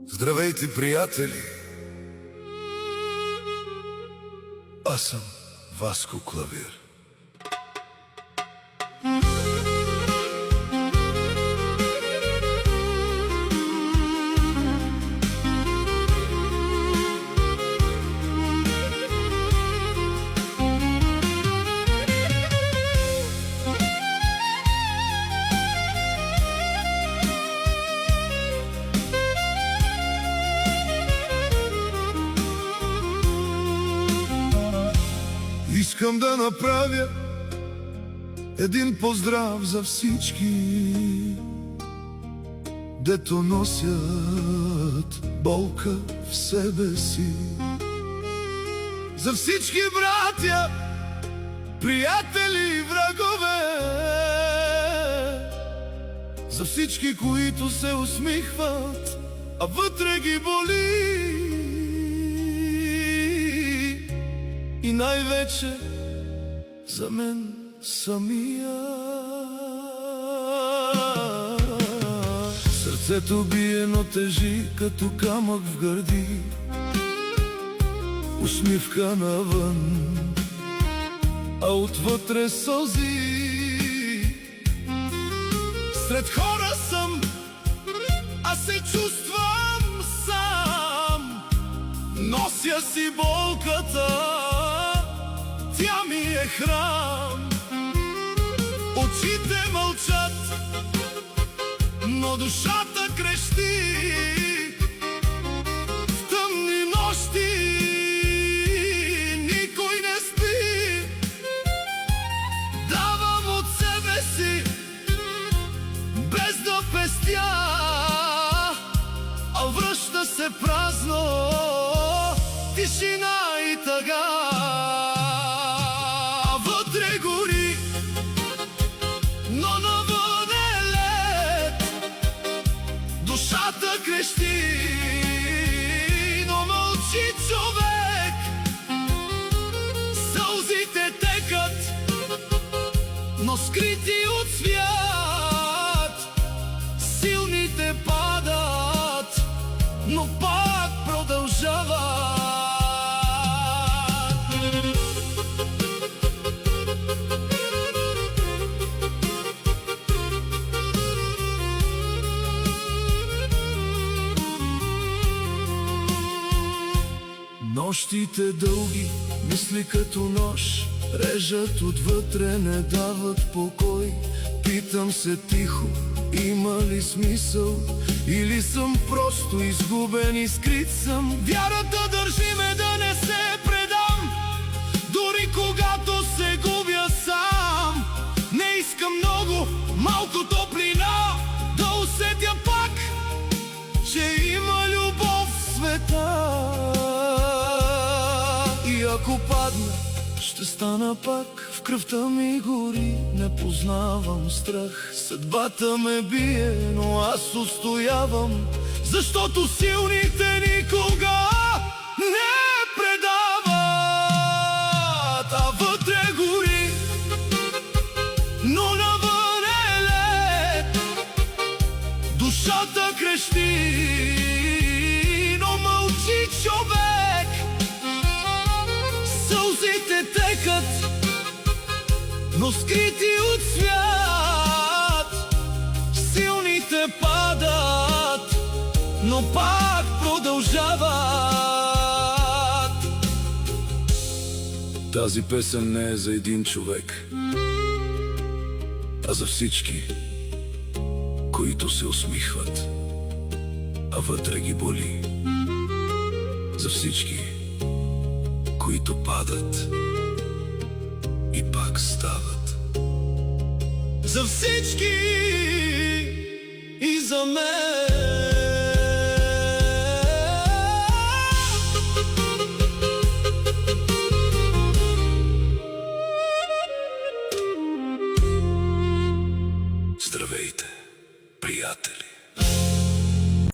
Здравейте, приятели! Аз съм Васко Клавир. Искам да направя един поздрав за всички, дето носят болка в себе си. За всички братя, приятели и врагове, за всички, които се усмихват, а вътре ги боли. И най-вече за мен самия. Сърцето бие, но тежи като камък в гърди. Усмивка навън, а отвътре сълзи. Сред хора съм, а се чувствам сам. Нося си болката, тя ми е храм. Очите мълчат, но душата крещи. В тъмни нощи никой не спи. Давам от себе си, без да пестя, а връща се празно, тишина и тъга. Вътре гори, но навън е лед. Душата крещи, но мълчи човек. Сълзите текат, но скрити от свят. Силните падат, но пак продължават. Нощите дълги, мисли като нож, режат отвътре, не дават покой. Питам се тихо, има ли смисъл, или съм просто изгубен и скрит съм. Вярата държи ме да не се предам, дори когато се губя сам. Не искам много, малко топлина, да усетя пак, че има любов в света. И ако падна, ще стана пак. В кръвта ми гори, не познавам страх. Съдбата ме бие, но аз устоявам, защото силните никога не предават. А вътре гори, но навън е лед. Душата крещи, но мълчи човек. Сълзите текат, но скрити от свят. Силните падат, но пак продължават. Тази песен не е за един човек, а за всички, които се усмихват, а вътре ги боли. За всички, които падат и пак стават. За всички и за мен.